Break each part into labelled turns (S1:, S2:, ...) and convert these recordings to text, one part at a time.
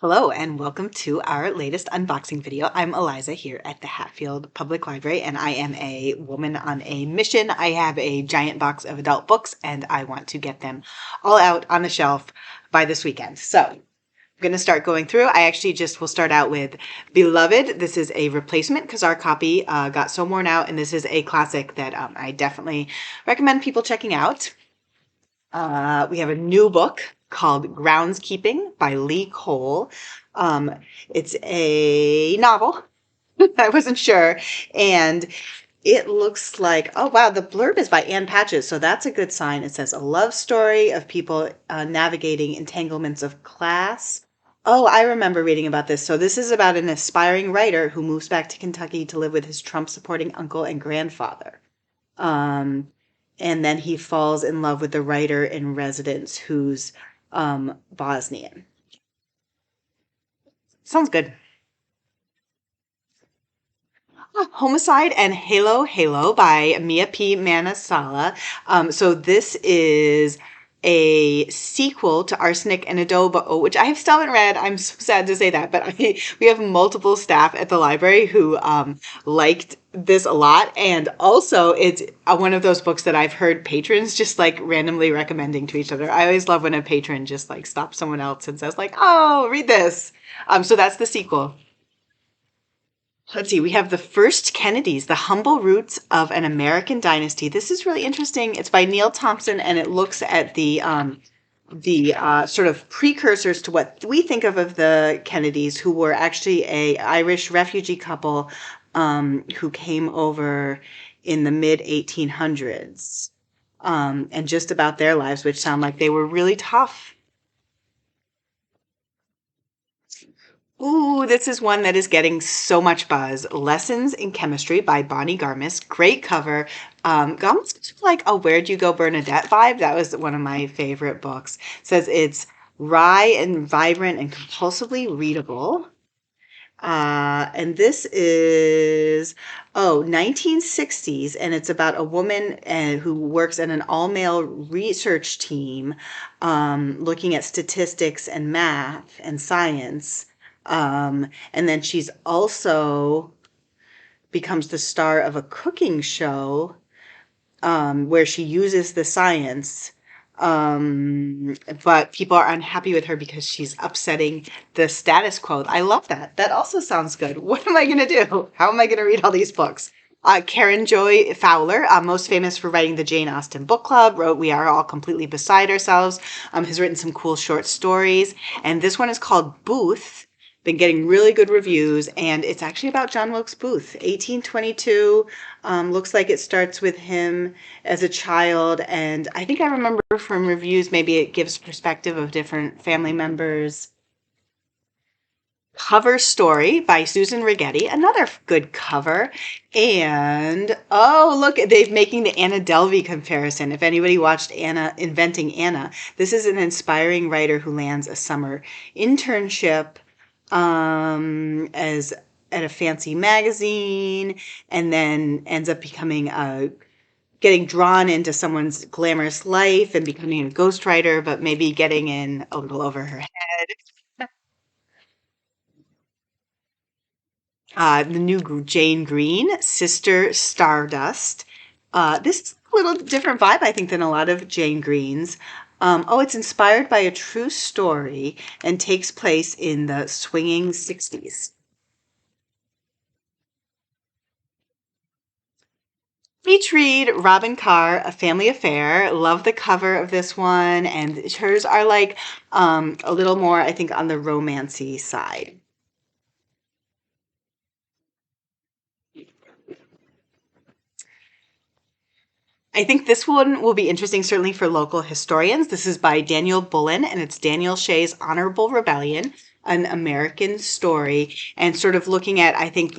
S1: Hello and welcome to our latest unboxing video. I'm Eliza here at the Hatfield Public Library and I am a woman on a mission. I have a giant box of adult books and I want to get them all out on the shelf by this weekend. So I'm going to start going through. I actually just will start out with Beloved. This is a replacement because our copy got so worn out, and this is a classic that I definitely recommend people checking out. We have a new book called Groundskeeping by Lee Cole. It's a novel. I wasn't sure. And it looks like, oh wow, the blurb is by Ann Patches, so that's a good sign. It says a love story of people navigating entanglements of class. Oh, I remember reading about this. So this is about an aspiring writer who moves back to Kentucky to live with his Trump-supporting uncle and grandfather. Um, and then he falls in love with the writer in residence who's Bosnian. Sounds good. Homicide and Halo by Mia P. Manasala. So this is a sequel to Arsenic and Adobo, which I still haven't read. I'm so sad to say that, but we have multiple staff at the library who liked this a lot. And also it's one of those books that I've heard patrons just like randomly recommending to each other. I always love when a patron just like stops someone else and says like, oh, read this. So that's the sequel. Let's see, we have The First Kennedys, The Humble Roots of an American Dynasty. This is really interesting. It's by Neil Thompson, and it looks at the sort of precursors to what we think of the Kennedys, who were actually a Irish refugee couple who came over in the mid 1800s, and just about their lives, which sound like they were really tough. Ooh, this is one that is getting so much buzz. Lessons in Chemistry by Bonnie Garmis. Great cover. Almost like a Where'd You Go Bernadette vibe. That was one of my favorite books. Says it's wry and vibrant and compulsively readable. And this is, 1960s, and it's about a woman who works in an all-male research team looking at statistics and math and science. And then she's also becomes the star of a cooking show where she uses the science, but people are unhappy with her because she's upsetting the status quo. I love that. That also sounds good. What am I going to do? How am I going to read all these books? Karen Joy Fowler, most famous for writing the Jane Austen book club, wrote We Are All Completely Beside Ourselves, has written some cool short stories. And this one is called Booth. Been getting really good reviews, and it's actually about John Wilkes Booth, 1822. Looks like it starts with him as a child, and I think I remember from reviews maybe it gives perspective of different family members. Cover Story by Susan Rigetti, another good cover. And oh, look, they're making the Anna Delvey comparison. If anybody watched Anna Inventing Anna, this is an inspiring writer who lands a summer internship as at a fancy magazine, and then ends up becoming getting drawn into someone's glamorous life and becoming a ghostwriter, but maybe getting in a little over her head. The new Jane Green, Sister Stardust. This is a little different vibe, I think, than a lot of Jane Greens. It's inspired by a true story and takes place in the swinging 60s. Beach read, Robin Carr, A Family Affair. Love the cover of this one, and hers are like a little more, I think, on the romancy side. I think this one will be interesting, certainly for local historians. This is by Daniel Bullen, and it's Daniel Shea's Honorable Rebellion, an American story, and sort of looking at, I think,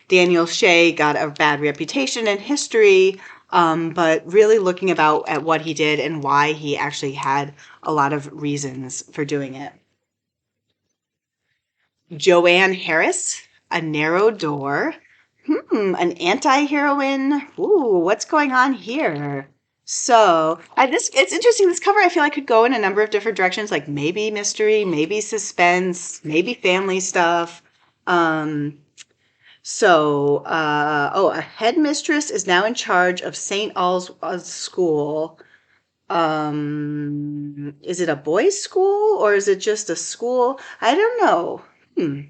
S1: Daniel Shea got a bad reputation in history, but really looking at what he did and why he actually had a lot of reasons for doing it. Joanne Harris, A Narrow Door. An anti-heroine. Ooh, what's going on here? So it's interesting. This cover I feel like could go in a number of different directions, like maybe mystery, maybe suspense, maybe family stuff. Um, a headmistress is now in charge of St. All's school. Is it a boys' school or is it just a school? I don't know. Hmm.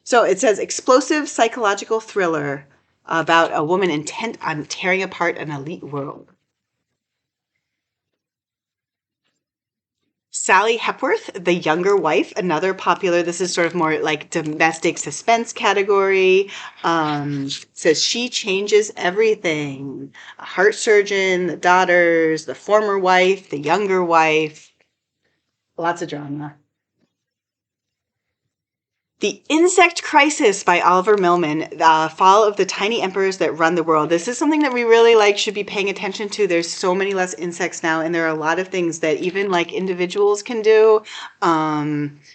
S1: So it says explosive psychological thriller about a woman intent on tearing apart an elite world. Sally Hepworth, the younger wife, another popular, this is sort of more like domestic suspense category, says she changes everything. A heart surgeon, the daughters, the former wife, the younger wife, lots of drama. The Insect Crisis by Oliver Millman, the Fall of the Tiny Emperors That Run the World. This is something that we really should be paying attention to. There's so many less insects now, and there are a lot of things that even like individuals can do. Sometimes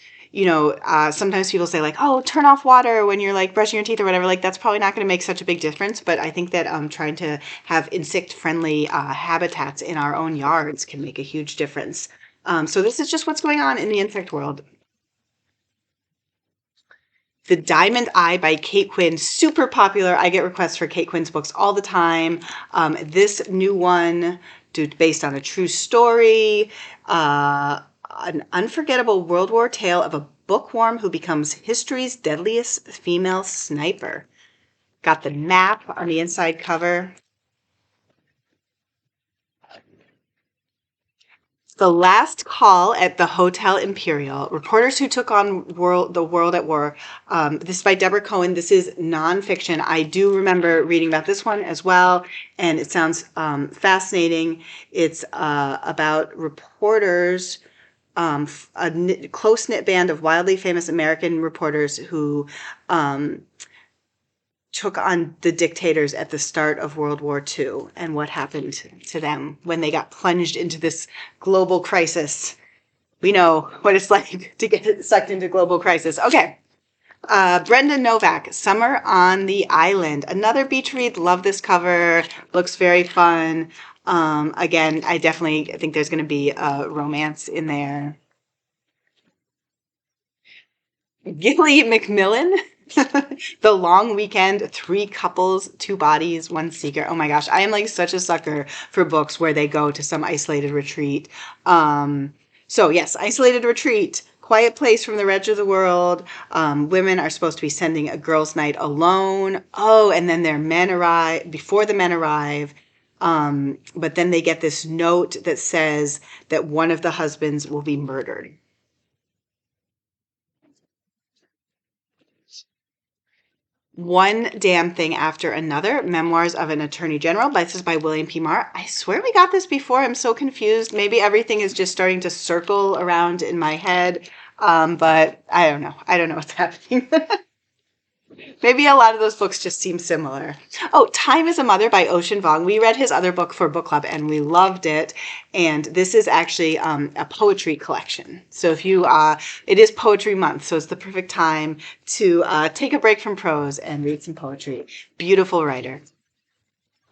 S1: people say like, oh, turn off water when you're like brushing your teeth or whatever. Like that's probably not going to make such a big difference. But I think that trying to have insect-friendly habitats in our own yards can make a huge difference. So this is just what's going on in the insect world. The Diamond Eye by Kate Quinn, super popular. I get requests for Kate Quinn's books all the time. This new one, based on a true story, an unforgettable World War tale of a bookworm who becomes history's deadliest female sniper. Got the map on the inside cover. The Last Call at the Hotel Imperial. Reporters who took on the world at war. This is by Deborah Cohen. This is nonfiction. I do remember reading about this one as well, and it sounds fascinating. It's about reporters, a close-knit band of wildly famous American reporters who took on the dictators at the start of World War II and what happened to them when they got plunged into this global crisis. We know what it's like to get sucked into global crisis. Okay. Brenda Novak, Summer on the Island. Another beach read. Love this cover. Looks very fun. Again, I definitely think there's going to be a romance in there. Gilly McMillan, The Long Weekend, Three Couples, Two Bodies, One Secret. Oh my gosh, I am like such a sucker for books where they go to some isolated retreat. So yes, isolated retreat, quiet place from the rest of the world. Women are supposed to be sending a girls' night alone. Oh, and then their men arrive before the men arrive. But then they get this note that says that one of the husbands will be murdered. One Damn Thing After Another, Memoirs of an Attorney General. This is by William P. Maher. I swear we got this before. I'm so confused. Maybe everything is just starting to circle around in my head. But I don't know. I don't know what's happening. Maybe a lot of those books just seem similar. Oh, Time is a Mother by Ocean Vuong. We read his other book for book club and we loved it. And this is actually a poetry collection. So if you, it is poetry month, so it's the perfect time to take a break from prose and read some poetry. Beautiful writer.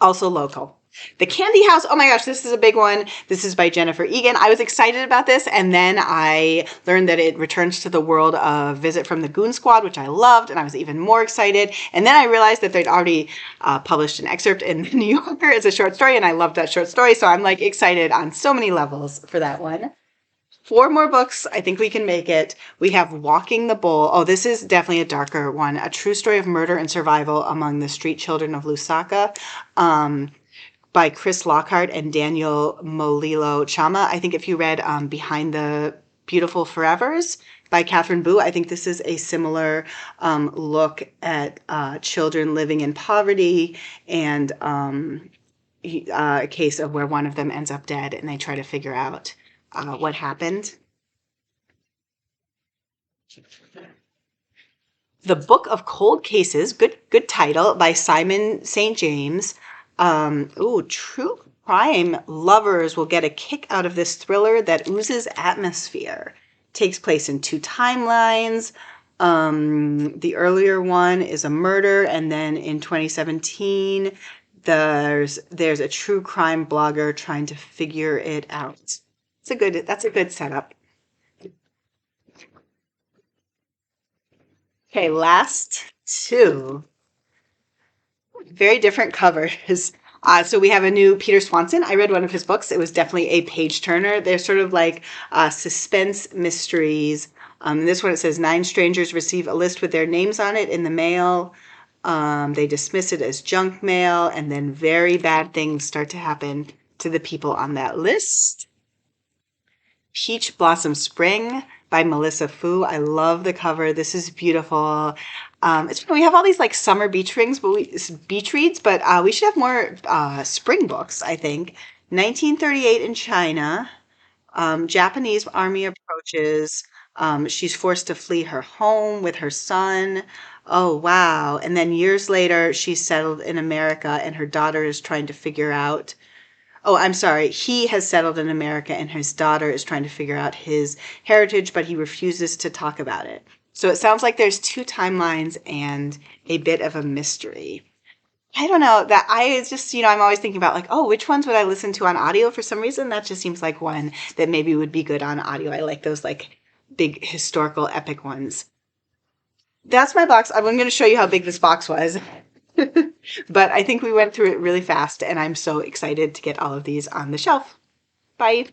S1: Also local. The Candy House. Oh my gosh, this is a big one. This is by Jennifer Egan. I was excited about this, and then I learned that it returns to the world of Visit from the Goon Squad, which I loved, and I was even more excited. And then I realized that they'd already published an excerpt in the New Yorker as a short story, and I loved that short story, so I'm like excited on so many levels for that one. Four more books. I think we can make it. We have Walking the Bull. Oh, this is definitely a darker one. A true story of murder and survival among the street children of Lusaka. By Chris Lockhart and Daniel Molilo Chama. I think if you read Behind the Beautiful Forevers by Catherine Boo, I think this is a similar look at children living in poverty and a case of where one of them ends up dead and they try to figure out what happened. The Book of Cold Cases, good title, by Simon St. James. True crime lovers will get a kick out of this thriller that oozes atmosphere. Takes place in two timelines. The earlier one is a murder, and then in 2017, there's a true crime blogger trying to figure it out. That's a good setup. Okay, last two. Very different covers. So we have a new Peter Swanson. I read one of his books. It was definitely a page turner. They're sort of like suspense mysteries. This one, it says 9 strangers receive a list with their names on it in the mail. They dismiss it as junk mail, and then very bad things start to happen to the people on that list. Peach Blossom Spring by Melissa Fu. I love the cover. This is beautiful. We have all these like summer beach reads, but we should have more spring books, I think. 1938 in China. Japanese army approaches. She's forced to flee her home with her son. Oh, wow. And then years later, she's settled in America, and her daughter is trying to figure out. Oh, I'm sorry. He has settled in America, and his daughter is trying to figure out his heritage, but he refuses to talk about it. So it sounds like there's two timelines and a bit of a mystery. I don't know that I just, I'm always thinking about like, oh, which ones would I listen to on audio for some reason? That just seems like one that maybe would be good on audio. I like those like big historical epic ones. That's my box. I'm going to show you how big this box was. But I think we went through it really fast, and I'm so excited to get all of these on the shelf. Bye.